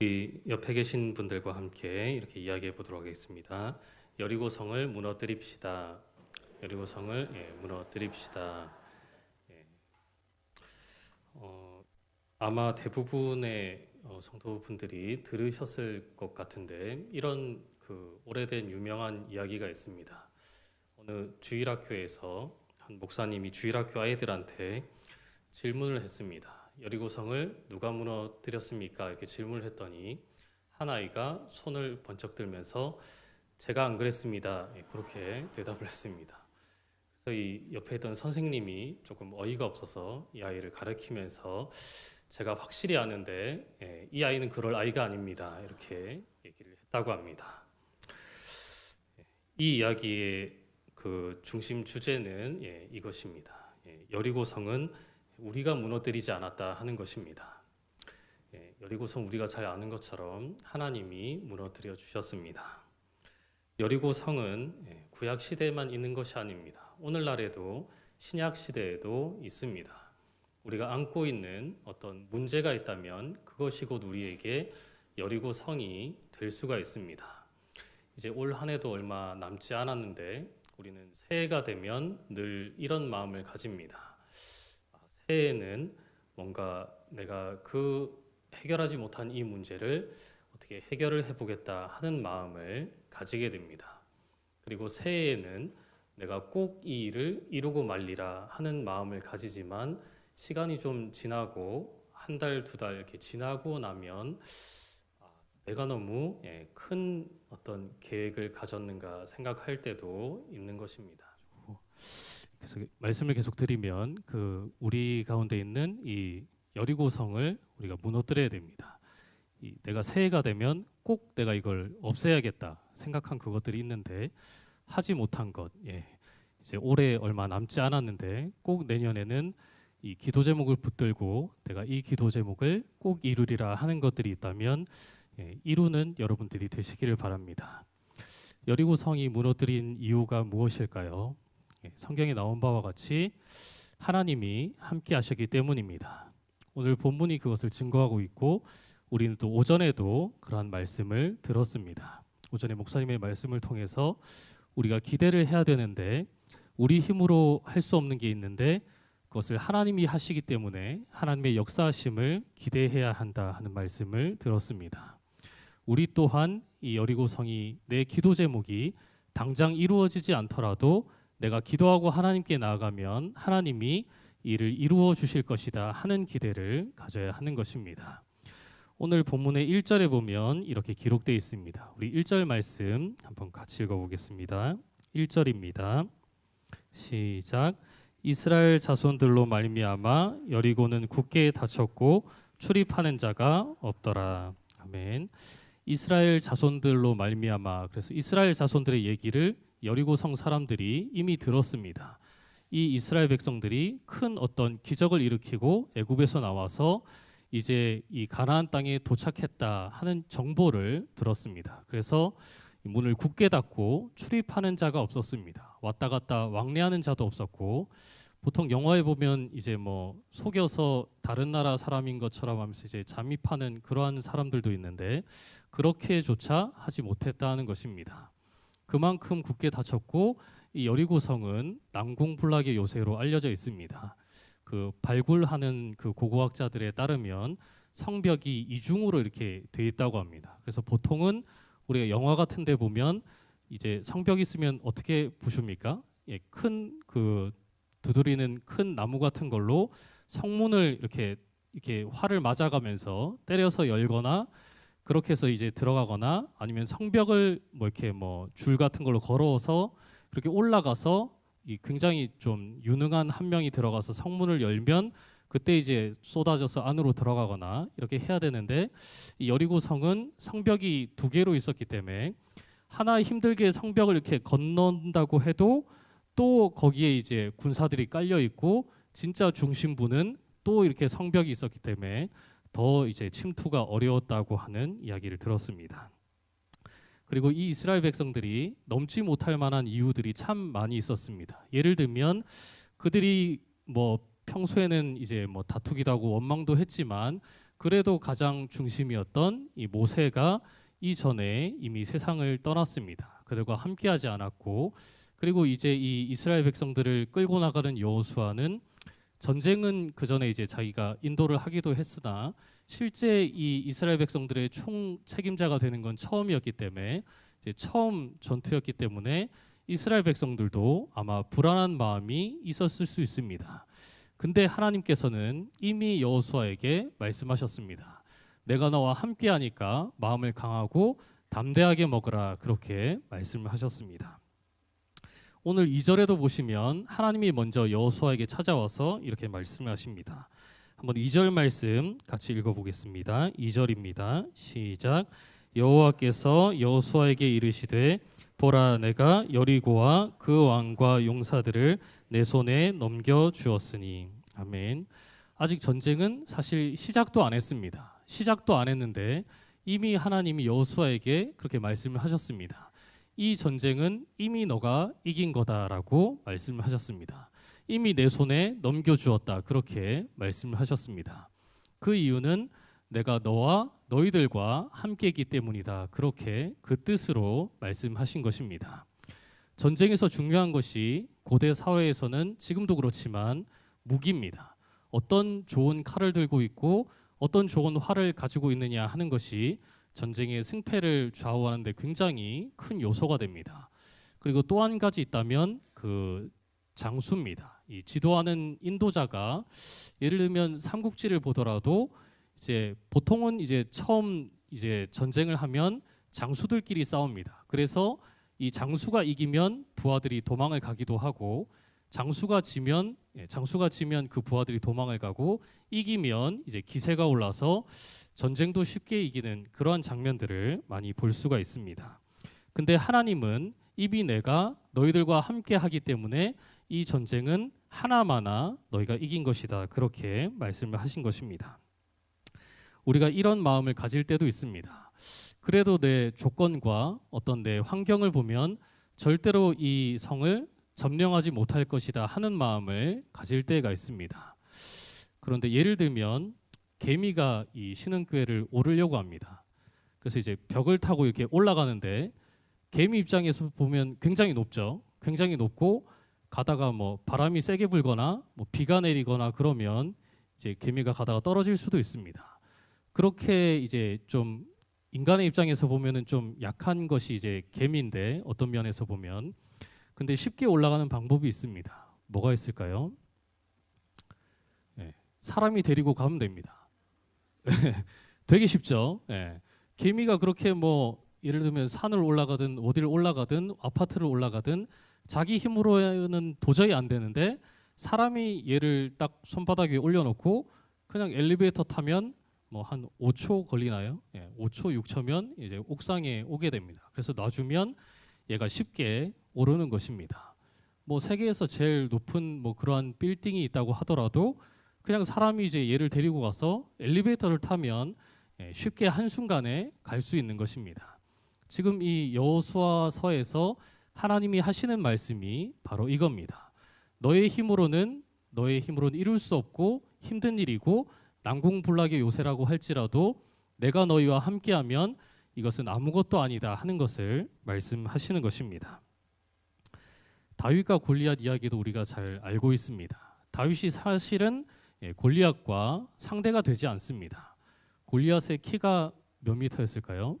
이 옆에 계신 분들과 함께 이렇게 이야기해 보도록 하겠습니다. 여리고성을 무너뜨립시다. 여리고성을 무너뜨립시다. 예, 어, 아마 대부분의 성도분들이 들으셨을 것 같은데 이런 오래된 유명한 이야기가 있습니다. 어느 주일학교에서 한 목사님이 주일학교 아이들한테 질문을 했습니다. 여리고성을 누가 무너뜨렸습니까? 이렇게 질문을 했더니 한 아이가 손을 번쩍 들면서 제가 안 그랬습니다. 그렇게 대답을 했습니다. 그래서 이 옆에 있던 선생님이 조금 어이가 없어서 이 아이를 가르치면서 제가 확실히 아는데 이 아이는 그럴 아이가 아닙니다. 이렇게 얘기를 했다고 합니다. 이 이야기의 중심 주제는 이것입니다. 여리고성은 우리가 무너뜨리지 않았다 하는 것입니다. 여리고성 우리가 잘 아는 것처럼 하나님이 무너뜨려 주셨습니다. 여리고성은 구약 시대에만 있는 것이 아닙니다. 오늘날에도 신약 시대에도 있습니다. 우리가 안고 있는 어떤 문제가 있다면 그것이 곧 우리에게 여리고성이 될 수가 있습니다. 이제 올 한 해도 얼마 남지 않았는데 우리는 새해가 되면 늘 이런 마음을 가집니다. 새해에는 뭔가 내가 해결하지 못한 이 문제를 어떻게 해결을 해보겠다 하는 마음을 가지게 됩니다. 그리고 새해에는 내가 꼭 이 일을 이루고 말리라 하는 마음을 가지지만 시간이 좀 지나고 한 달, 두 달 이렇게 지나고 나면 내가 너무 큰 어떤 계획을 가졌는가 생각할 때도 있는 것입니다. 그래서 말씀을 계속 드리면 우리 가운데 있는 이 여리고성을 우리가 무너뜨려야 됩니다. 내가 새해가 되면 꼭 내가 이걸 없애야겠다 생각한 그것들이 있는데 하지 못한 것, 이제 올해 얼마 남지 않았는데 꼭 내년에는 이 기도 제목을 붙들고 내가 이 기도 제목을 꼭 이루리라 하는 것들이 있다면 이루는 여러분들이 되시기를 바랍니다. 여리고성이 무너뜨린 이유가 무엇일까요? 성경에 나온 바와 같이 하나님이 함께 하셨기 때문입니다. 오늘 본문이 그것을 증거하고 있고 우리는 또 오전에도 그러한 말씀을 들었습니다. 오전에 목사님의 말씀을 통해서 우리가 기대를 해야 되는데 우리 힘으로 할 수 없는 게 있는데 그것을 하나님이 하시기 때문에 하나님의 역사하심을 기대해야 한다 하는 말씀을 들었습니다. 우리 또한 이 여리고성이 내 기도 제목이 당장 이루어지지 않더라도 내가 기도하고 하나님께 나아가면 하나님이 이를 이루어 주실 것이다 하는 기대를 가져야 하는 것입니다. 오늘 본문의 1절에 보면 이렇게 기록되어 있습니다. 우리 1절 말씀 한번 같이 읽어보겠습니다. 1절입니다. 시작. 이스라엘 자손들로 말미암아 여리고는 굳게 닫혔고 출입하는 자가 없더라. 아멘. 이스라엘 자손들로 말미암아, 그래서 이스라엘 자손들의 얘기를 여리고성 사람들이 이미 들었습니다. 이 이스라엘 백성들이 큰 어떤 기적을 일으키고 애굽에서 나와서 이제 이 가나안 땅에 도착했다 하는 정보를 들었습니다. 그래서 문을 굳게 닫고 출입하는 자가 없었습니다. 왔다 갔다 왕래하는 자도 없었고, 보통 영화에 보면 이제 뭐 속여서 다른 나라 사람인 것처럼 하면서 이제 잠입하는 그러한 사람들도 있는데 그렇게조차 하지 못했다는 것입니다. 그만큼 굳게 닫혔고 이 여리고성은 난공불락의 요새로 알려져 있습니다. 발굴하는 고고학자들에 따르면 성벽이 이중으로 이렇게 돼 있다고 합니다. 그래서 보통은 우리가 영화 같은 데 보면 이제 성벽이 있으면 어떻게 부숩니까? 큰 두드리는 큰 나무 같은 걸로 성문을 이렇게 활을 맞아가면서 때려서 열거나 그렇게 해서 이제 들어가거나 아니면 성벽을 이렇게 줄 같은 걸로 걸어서 그렇게 올라가서 굉장히 좀 유능한 한 명이 들어가서 성문을 열면 그때 이제 쏟아져서 안으로 들어가거나 이렇게 해야 되는데 이 여리고성은 성벽이 두 개로 있었기 때문에 하나 힘들게 성벽을 이렇게 건넌다고 해도 또 거기에 이제 군사들이 깔려 있고 진짜 중심부는 또 이렇게 성벽이 있었기 때문에 더 이제 침투가 어려웠다고 하는 이야기를 들었습니다. 그리고 이 이스라엘 백성들이 넘지 못할 만한 이유들이 참 많이 있었습니다. 예를 들면 그들이 평소에는 이제 다투기도 하고 원망도 했지만 그래도 가장 중심이었던 이 모세가 이전에 이미 세상을 떠났습니다. 그들과 함께하지 않았고, 그리고 이제 이 이스라엘 백성들을 끌고 나가는 여호수아는 전쟁은 그 전에 이제 자기가 인도를 하기도 했으나 실제 이 이스라엘 백성들의 총 책임자가 되는 건 처음이었기 때문에 이제 처음 전투였기 때문에 이스라엘 백성들도 아마 불안한 마음이 있었을 수 있습니다. 근데 하나님께서는 이미 여호수아에게 말씀하셨습니다. 내가 너와 함께하니까 마음을 강하고 담대하게 먹으라, 그렇게 말씀을 하셨습니다. 오늘 2절에도 보시면 하나님이 먼저 여호수아에게 찾아와서 이렇게 말씀을 하십니다. 한번 2절 말씀 같이 읽어보겠습니다. 2절입니다. 시작. 여호와께서 여호수아에게 이르시되 보라, 내가 여리고와 그 왕과 용사들을 내 손에 넘겨 주었으니. 아멘. 아직 전쟁은 사실 시작도 안 했습니다. 시작도 안 했는데 이미 하나님이 여호수아에게 그렇게 말씀을 하셨습니다. 이 전쟁은 이미 너가 이긴 거다라고 말씀을 하셨습니다. 이미 내 손에 넘겨주었다, 그렇게 말씀을 하셨습니다. 그 이유는 내가 너와 너희들과 함께이기 때문이다, 그렇게 그 뜻으로 말씀하신 것입니다. 전쟁에서 중요한 것이 고대 사회에서는 지금도 그렇지만 무기입니다. 어떤 좋은 칼을 들고 있고 어떤 좋은 활을 가지고 있느냐 하는 것이 전쟁의 승패를 좌우하는 데 굉장히 큰 요소가 됩니다. 그리고 또 한 가지 있다면 그 장수입니다. 이 지도하는 인도자가 예를 들면 삼국지를 보더라도 이제 보통은 이제 처음 이제 전쟁을 하면 장수들끼리 싸웁니다. 그래서 이 장수가 이기면 부하들이 도망을 가기도 하고, 장수가 지면 그 부하들이 도망을 가고, 이기면 이제 기세가 올라서 전쟁도 쉽게 이기는 그러한 장면들을 많이 볼 수가 있습니다. 근데 하나님은 이미 내가 너희들과 함께 하기 때문에 이 전쟁은 하나마나 너희가 이긴 것이다, 그렇게 말씀을 하신 것입니다. 우리가 이런 마음을 가질 때도 있습니다. 그래도 내 조건과 어떤 내 환경을 보면 절대로 이 성을 점령하지 못할 것이다 하는 마음을 가질 때가 있습니다. 그런데 예를 들면 개미가 이 신흥교회를 오르려고 합니다. 그래서 이제 벽을 타고 이렇게 올라가는데 개미 입장에서 보면 굉장히 높죠. 굉장히 높고 가다가 뭐 바람이 세게 불거나 뭐 비가 내리거나 그러면 이제 개미가 가다가 떨어질 수도 있습니다. 그렇게 이제 좀 인간의 입장에서 보면은 좀 약한 것이 이제 개미인데, 어떤 면에서 보면. 근데 쉽게 올라가는 방법이 있습니다. 뭐가 있을까요? 사람이 데리고 가면 됩니다. 되게 쉽죠. 개미가 그렇게 뭐 예를 들면 산을 올라가든 어디를 올라가든 아파트를 올라가든 자기 힘으로는 도저히 안 되는데, 사람이 얘를 딱 손바닥 위에 올려놓고 그냥 엘리베이터 타면 뭐 한 5초 걸리나요? 5초 6초면 이제 옥상에 오게 됩니다. 그래서 놔주면 얘가 쉽게 오르는 것입니다. 뭐 세계에서 제일 높은 뭐 그러한 빌딩이 있다고 하더라도 그냥 사람이 이제 얘를 데리고 가서 엘리베이터를 타면 쉽게 한순간에 갈 수 있는 것입니다. 지금 이 여호수아서에서 하나님이 하시는 말씀이 바로 이겁니다. 너의 힘으로는 이룰 수 없고 힘든 일이고 난공불락의 요새라고 할지라도 내가 너희와 함께하면 이것은 아무것도 아니다 하는 것을 말씀하시는 것입니다. 다윗과 골리앗 이야기도 우리가 잘 알고 있습니다. 다윗이 사실은 골리앗과 상대가 되지 않습니다. 골리앗의 키가 몇 미터였을까요?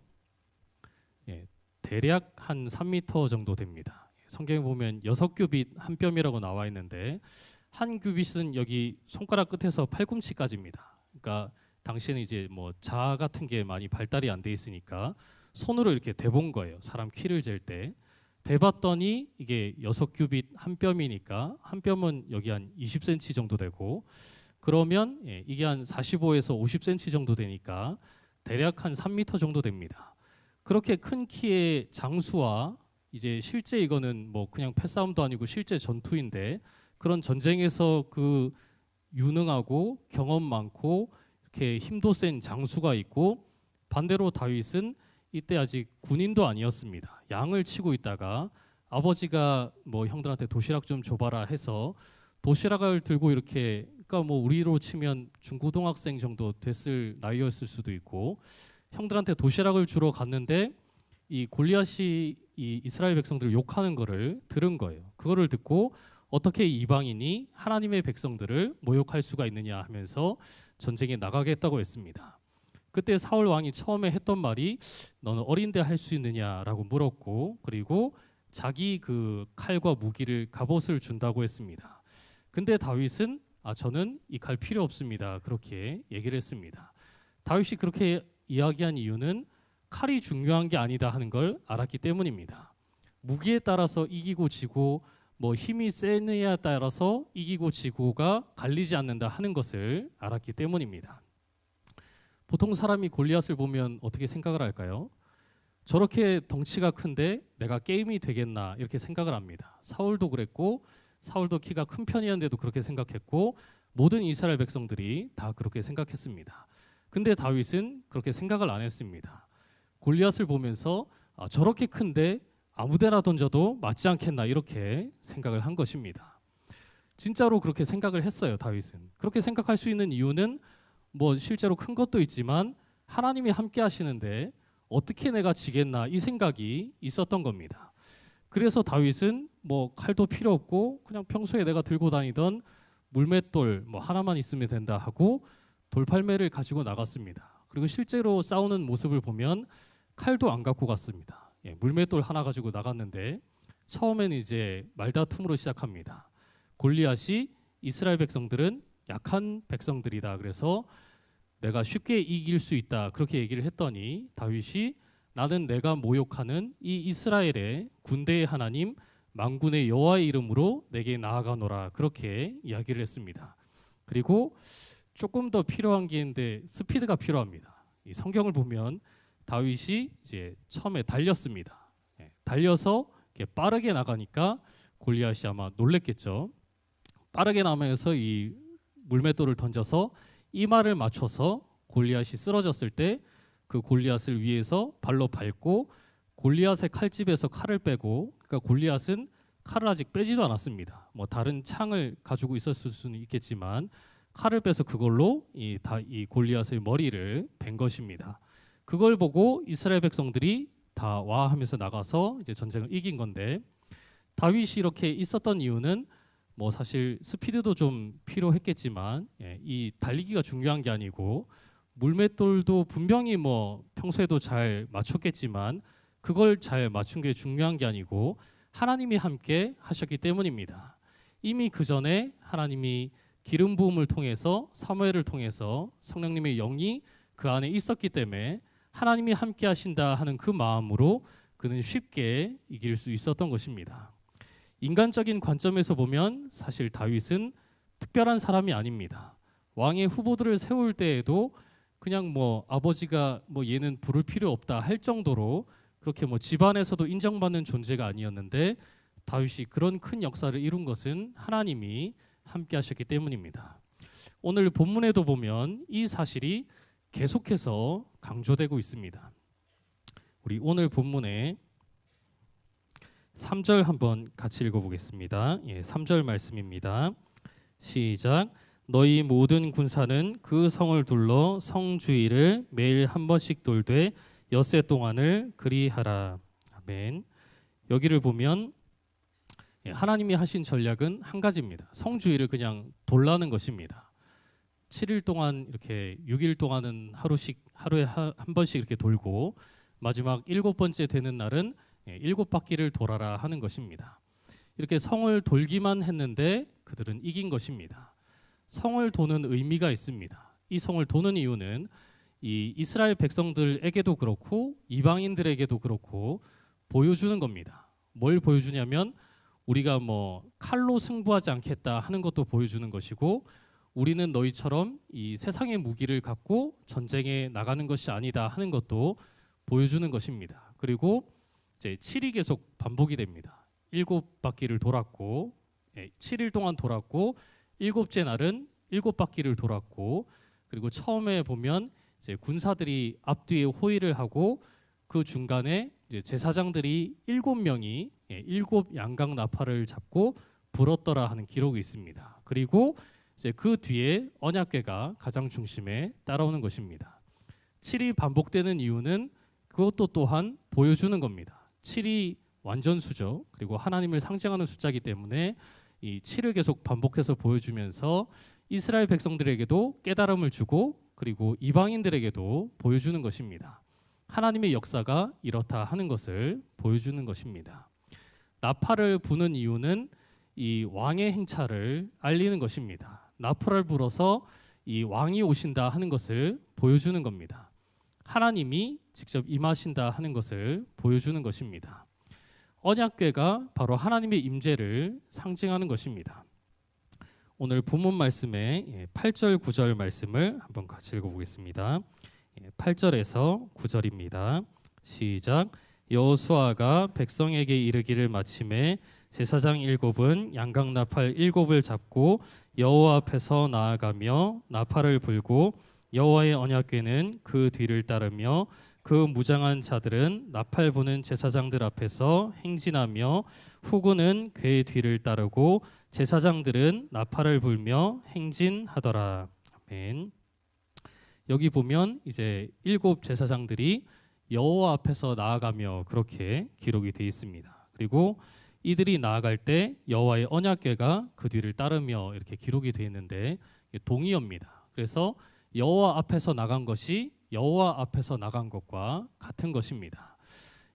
대략 한 3미터 정도 됩니다. 성경에 보면 6규빗 한 뼘이라고 나와 있는데, 한 규빗은 여기 손가락 끝에서 팔꿈치까지입니다. 그러니까 당시에는 이제 뭐 자아 같은 게 많이 발달이 안 돼 있으니까 손으로 이렇게 대본 거예요. 사람 키를 잴 때. 대봤더니 이게 6규빗 한 뼘이니까 한 뼘은 여기 한 20cm 정도 되고, 그러면 이게 한 45에서 50cm 정도 되니까 대략 한 3m 정도 됩니다. 그렇게 큰 키의 장수와 이제 실제 이거는 뭐 그냥 패싸움도 아니고 실제 전투인데, 그런 전쟁에서 그 유능하고 경험 많고 이렇게 힘도 센 장수가 있고, 반대로 다윗은 이때 아직 군인도 아니었습니다. 양을 치고 있다가 아버지가 뭐 형들한테 도시락 좀 줘봐라 해서 도시락을 들고 이렇게 그러니까 뭐 우리로 치면 중고등학생 정도 됐을 나이였을 수도 있고 형들한테 도시락을 주러 갔는데 이 골리앗이 이 이스라엘 백성들을 욕하는 거를 들은 거예요. 그거를 듣고 어떻게 이방인이 하나님의 백성들을 모욕할 수가 있느냐 하면서 전쟁에 나가겠다고 했습니다. 그때 사울 왕이 처음에 했던 말이 너는 어린데 할 수 있느냐라고 물었고 그리고 자기 그 칼과 무기를 갑옷을 준다고 했습니다. 근데 다윗은 저는 이 칼 필요 없습니다. 그렇게 얘기를 했습니다. 다윗이 그렇게 이야기한 이유는 칼이 중요한 게 아니다 하는 걸 알았기 때문입니다. 무기에 따라서 이기고 지고 뭐 힘이 세느냐에 따라서 이기고 지고가 갈리지 않는다 하는 것을 알았기 때문입니다. 보통 사람이 골리앗을 보면 어떻게 생각을 할까요? 저렇게 덩치가 큰데 내가 게임이 되겠나 이렇게 생각을 합니다. 사울도 그랬고 사울도 키가 큰 편이었는데도 그렇게 생각했고 모든 이스라엘 백성들이 다 그렇게 생각했습니다. 근데 다윗은 그렇게 생각을 안 했습니다. 골리앗을 보면서 저렇게 큰데 아무데나 던져도 맞지 않겠나 이렇게 생각을 한 것입니다. 진짜로 그렇게 생각을 했어요. 다윗은. 그렇게 생각할 수 있는 이유는 뭐 실제로 큰 것도 있지만 하나님이 함께 하시는데 어떻게 내가 지겠나 이 생각이 있었던 겁니다. 그래서 다윗은 뭐 칼도 필요 없고 그냥 평소에 내가 들고 다니던 물맷돌 뭐 하나만 있으면 된다 하고 돌팔매를 가지고 나갔습니다. 그리고 실제로 싸우는 모습을 보면 칼도 안 갖고 갔습니다. 물맷돌 하나 가지고 나갔는데 처음에는 이제 말다툼으로 시작합니다. 골리앗이 이스라엘 백성들은 약한 백성들이다. 그래서 내가 쉽게 이길 수 있다. 그렇게 얘기를 했더니 다윗이 나는 내가 모욕하는 이 이스라엘의 군대의 하나님 만군의 여호와의 이름으로 내게 나아가노라. 그렇게 이야기를 했습니다. 그리고 조금 더 필요한 게 있는데 스피드가 필요합니다. 이 성경을 보면 다윗이 이제 처음에 달렸습니다. 달려서 이렇게 빠르게 나가니까 골리앗이 아마 놀랬겠죠. 빠르게 나가면서 이 물맷돌을 던져서 이마를 맞춰서 골리앗이 쓰러졌을 때 그 골리앗을 위에서 발로 밟고 골리앗의 칼집에서 칼을 빼고 그러니까 골리앗은 칼을 아직 빼지도 않았습니다. 뭐 다른 창을 가지고 있었을 수는 있겠지만 칼을 빼서 그걸로 이 골리앗의 머리를 벤 것입니다. 그걸 보고 이스라엘 백성들이 다 와 하면서 나가서 이제 전쟁을 이긴 건데 다윗이 이렇게 있었던 이유는 뭐 사실 스피드도 좀 필요했겠지만 이 달리기가 중요한 게 아니고 물맷돌도 분명히 뭐 평소에도 잘 맞췄겠지만 그걸 잘 맞춘 게 중요한 게 아니고 하나님이 함께 하셨기 때문입니다. 이미 그 전에 하나님이 기름 부음을 통해서 사무엘을 통해서 성령님의 영이 그 안에 있었기 때문에 하나님이 함께 하신다 하는 그 마음으로 그는 쉽게 이길 수 있었던 것입니다. 인간적인 관점에서 보면 사실 다윗은 특별한 사람이 아닙니다. 왕의 후보들을 세울 때에도 그냥 뭐 아버지가 뭐 얘는 부를 필요 없다 할 정도로 그렇게 뭐 집안에서도 인정받는 존재가 아니었는데 다윗이 그런 큰 역사를 이룬 것은 하나님이 함께 하셨기 때문입니다. 오늘 본문에도 보면 이 사실이 계속해서 강조되고 있습니다. 우리 오늘 본문에 3절 한번 같이 읽어보겠습니다. 3절 말씀입니다. 시작. 너희 모든 군사는 그 성을 둘러 성 주위를 매일 한 번씩 돌되 엿새 동안을 그리하라. 아멘. 여기를 보면 하나님이 하신 전략은 한 가지입니다. 성 주위를 그냥 돌라는 것입니다. 7일 동안 이렇게 6일 동안은 하루에 한 번씩 이렇게 돌고 마지막 7번째 되는 날은 7바퀴를 돌아라 하는 것입니다. 이렇게 성을 돌기만 했는데 그들은 이긴 것입니다. 성을 도는 의미가 있습니다. 이 성을 도는 이유는 이 이스라엘 백성들에게도 그렇고 이방인들에게도 그렇고 보여주는 겁니다. 뭘 보여주냐면 우리가 뭐 칼로 승부하지 않겠다 하는 것도 보여주는 것이고 우리는 너희처럼 이 세상의 무기를 갖고 전쟁에 나가는 것이 아니다 하는 것도 보여주는 것입니다. 그리고 이제 7이 계속 반복이 됩니다. 7바퀴를 돌았고 7일 동안 돌았고 7째 날은 7바퀴를 돌았고 그리고 처음에 보면 이제 군사들이 앞뒤에 호위를 하고 그 중간에 이제 제사장들이 7명이 7 양각 나팔을 잡고 불었더라 하는 기록이 있습니다. 그리고 이제 그 뒤에 언약궤가 가장 중심에 따라오는 것입니다. 7이 반복되는 이유는 그것도 또한 보여주는 겁니다. 7이 완전수죠. 그리고 하나님을 상징하는 숫자이기 때문에 이 7을 계속 반복해서 보여주면서 이스라엘 백성들에게도 깨달음을 주고 그리고 이방인들에게도 보여주는 것입니다. 하나님의 역사가 이렇다 하는 것을 보여주는 것입니다. 나팔을 부는 이유는 이 왕의 행차를 알리는 것입니다. 나팔을 불어서 이 왕이 오신다 하는 것을 보여주는 겁니다. 하나님이 직접 임하신다 하는 것을 보여주는 것입니다. 언약궤가 바로 하나님의 임재를 상징하는 것입니다. 오늘 본문 말씀의 8절 9절 말씀을 한번 같이 읽어보겠습니다. 8절에서 9절입니다. 시작. 여호수아가 백성에게 이르기를 마침에 제사장 7은 양각 나팔 7을 잡고 여호와 앞에서 나아가며 나팔을 불고 여호와의 언약궤는 그 뒤를 따르며 그 무장한 자들은 나팔 부는 제사장들 앞에서 행진하며 후군은 궤 뒤를 따르고 제사장들은 나팔을 불며 행진하더라. 아멘. 여기 보면 이제 7 제사장들이 여호와 앞에서 나아가며 그렇게 기록이 되어 있습니다. 그리고 이들이 나아갈 때 여호와의 언약궤가 그 뒤를 따르며 이렇게 기록이 되어 있는데 동의어입니다. 그래서 여호와 앞에서 나간 것이 여호와 앞에서 나간 것과 같은 것입니다.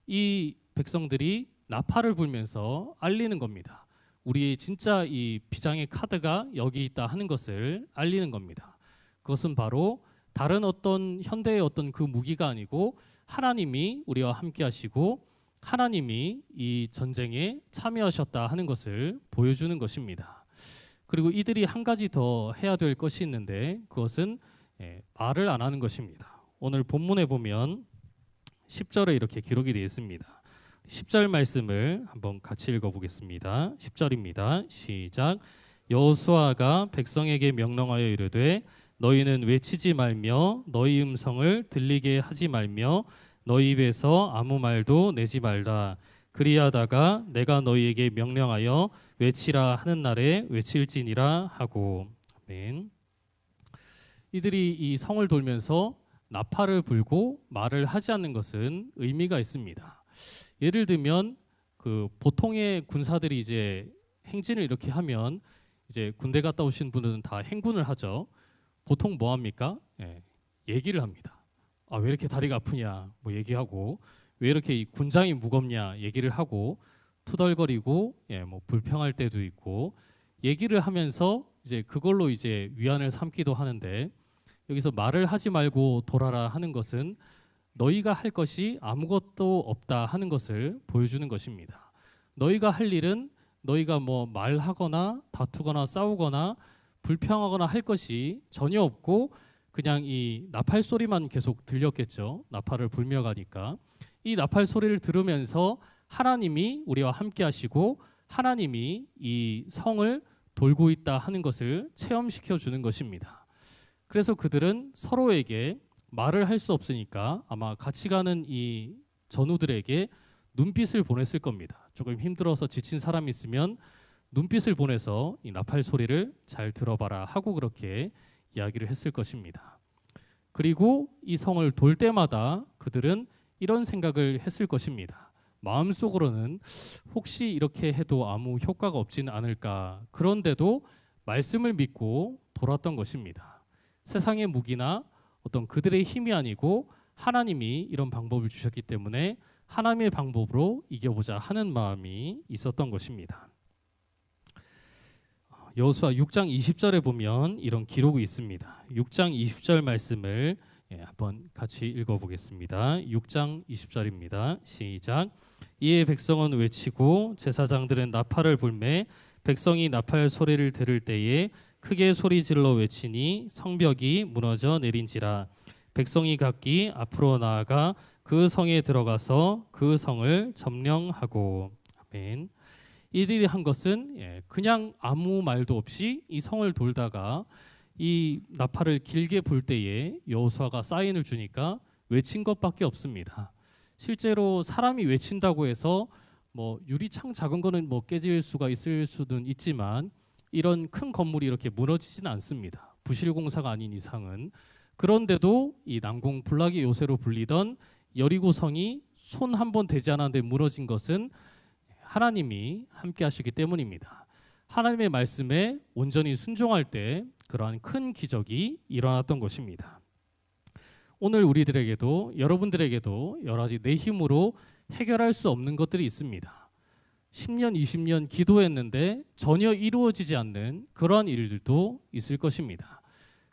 이 백성들이 나팔을 불면서 알리는 겁니다. 우리 진짜 이 비장의 카드가 여기 있다 하는 것을 알리는 겁니다. 그것은 바로 다른 어떤 현대의 어떤 그 무기가 아니고 하나님이 우리와 함께 하시고 하나님이 이 전쟁에 참여하셨다 하는 것을 보여주는 것입니다. 그리고 이들이 한 가지 더 해야 될 것이 있는데 그것은 말을 안 하는 것입니다. 오늘 본문에 보면 10절에 이렇게 기록이 되어 있습니다. 10절 말씀을 한번 같이 읽어보겠습니다. 10절입니다. 시작. 여호수아가 백성에게 명령하여 이르되 너희는 외치지 말며 너희 음성을 들리게 하지 말며 너희 입에서 아무 말도 내지 말라. 그리하다가 내가 너희에게 명령하여 외치라 하는 날에 외칠지니라 하고. 아멘. 이들이 이 성을 돌면서 나팔을 불고 말을 하지 않는 것은 의미가 있습니다. 예를 들면 그 보통의 군사들이 이제 행진을 이렇게 하면 이제 군대 갔다 오신 분들은 다 행군을 하죠. 보통 뭐 합니까? 얘기를 합니다. 아, 왜 이렇게 다리가 아프냐 뭐 얘기하고 왜 이렇게 이 군장이 무겁냐 얘기를 하고 투덜거리고 뭐 불평할 때도 있고 얘기를 하면서 이제 그걸로 이제 위안을 삼기도 하는데 여기서 말을 하지 말고 돌아라 하는 것은 너희가 할 것이 아무것도 없다 하는 것을 보여주는 것입니다. 너희가 할 일은 너희가 뭐 말하거나 다투거나 싸우거나 불평하거나 할 것이 전혀 없고 그냥 이 나팔 소리만 계속 들렸겠죠. 나팔을 불며 가니까 이 나팔 소리를 들으면서 하나님이 우리와 함께 하시고 하나님이 이 성을 돌고 있다 하는 것을 체험시켜 주는 것입니다. 그래서 그들은 서로에게 말을 할 수 없으니까 아마 같이 가는 이 전우들에게 눈빛을 보냈을 겁니다. 조금 힘들어서 지친 사람이 있으면 눈빛을 보내서 이 나팔 소리를 잘 들어봐라 하고 그렇게 이야기를 했을 것입니다. 그리고 이 성을 돌 때마다 그들은 이런 생각을 했을 것입니다. 마음속으로는 혹시 이렇게 해도 아무 효과가 없지는 않을까. 그런데도 말씀을 믿고 돌았던 것입니다. 세상의 무기나 어떤 그들의 힘이 아니고 하나님이 이런 방법을 주셨기 때문에 하나님의 방법으로 이겨보자 하는 마음이 있었던 것입니다. 여호수아 6장 20절에 보면 이런 기록이 있습니다. 6장 20절 말씀을 한번 같이 읽어보겠습니다. 6장 20절입니다. 시작. 이에 백성은 외치고 제사장들은 나팔을 불매 백성이 나팔 소리를 들을 때에 크게 소리질러 외치니 성벽이 무너져 내린지라. 백성이 각기 앞으로 나아가 그 성에 들어가서 그 성을 점령하고. 아멘. 이들이 한 것은 그냥 아무 말도 없이 이 성을 돌다가 이 나팔을 길게 불 때에 여호수아가 사인을 주니까 외친 것밖에 없습니다. 실제로 사람이 외친다고 해서 뭐 유리창 작은 거는 뭐 깨질 수가 있을 수는 있지만 이런 큰 건물이 이렇게 무너지지는 않습니다. 부실공사가 아닌 이상은. 그런데도 이 난공 불락의 요새로 불리던 여리고성이 손 한 번 대지 않았는데 무너진 것은 하나님이 함께 하시기 때문입니다. 하나님의 말씀에 온전히 순종할 때 그러한 큰 기적이 일어났던 것입니다. 오늘 우리들에게도 여러분들에게도 여러 가지 내 힘으로 해결할 수 없는 것들이 있습니다. 10년, 20년 기도했는데 전혀 이루어지지 않는 그러한 일들도 있을 것입니다.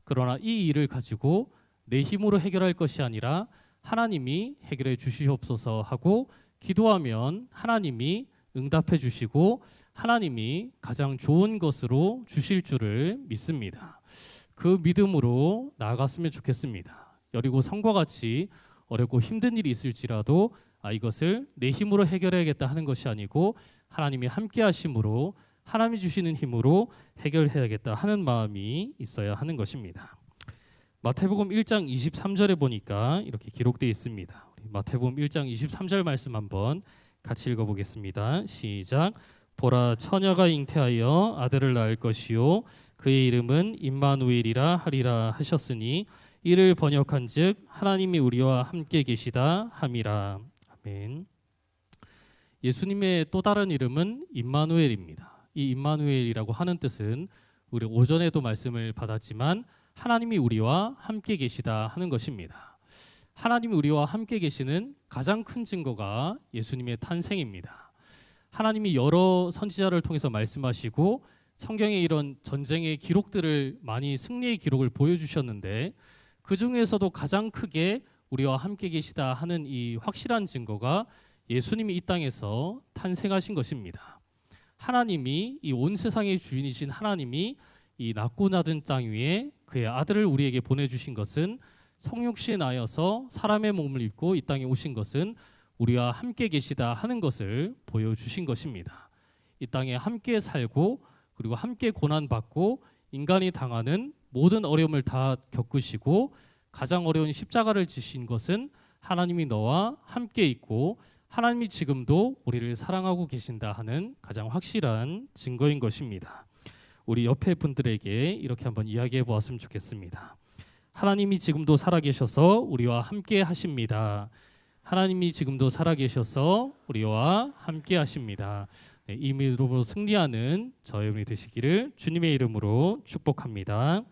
그러나 이 일을 가지고 내 힘으로 해결할 것이 아니라 하나님이 해결해 주시옵소서 하고 기도하면 하나님이 응답해 주시고 하나님이 가장 좋은 것으로 주실 줄을 믿습니다. 그 믿음으로 나아갔으면 좋겠습니다. 여리고 성과 같이 어렵고 힘든 일이 있을지라도 이것을 내 힘으로 해결해야겠다 하는 것이 아니고 하나님이 함께 하심으로 하나님이 주시는 힘으로 해결해야겠다 하는 마음이 있어야 하는 것입니다. 마태복음 1장 23절에 보니까 이렇게 기록되어 있습니다. 마태복음 1장 23절 말씀 한번 같이 읽어보겠습니다. 시작. 보라, 처녀가 잉태하여 아들을 낳을 것이요 그의 이름은 임마누엘이라 하리라 하셨으니 이를 번역한즉 하나님이 우리와 함께 계시다 함이라. 아멘. 예수님의 또 다른 이름은 임마누엘입니다. 이 임마누엘이라고 하는 뜻은 우리 오전에도 말씀을 받았지만 하나님이 우리와 함께 계시다 하는 것입니다. 하나님이 우리와 함께 계시는 가장 큰 증거가 예수님의 탄생입니다. 하나님이 여러 선지자를 통해서 말씀하시고 성경에 이런 전쟁의 기록들을 많이 승리의 기록을 보여주셨는데 그 중에서도 가장 크게 우리와 함께 계시다 하는 이 확실한 증거가 예수님이 이 땅에서 탄생하신 것입니다. 하나님이 이 온 세상의 주인이신 하나님이 이 낮고 낮은 땅 위에 그의 아들을 우리에게 보내주신 것은 성육신 하여서 사람의 몸을 입고 이 땅에 오신 것은 우리와 함께 계시다 하는 것을 보여주신 것입니다. 이 땅에 함께 살고 그리고 함께 고난받고 인간이 당하는 모든 어려움을 다 겪으시고 가장 어려운 십자가를 지신 것은 하나님이 너와 함께 있고 하나님이 지금도 우리를 사랑하고 계신다 하는 가장 확실한 증거인 것입니다. 우리 옆에 분들에게 이렇게 한번 이야기해 보았으면 좋겠습니다. 하나님이 지금도 살아계셔서 우리와 함께 하십니다. 하나님이 지금도 살아계셔서 우리와 함께 하십니다. 이 믿음으로 승리하는 저희 여러분이 되시기를 주님의 이름으로 축복합니다.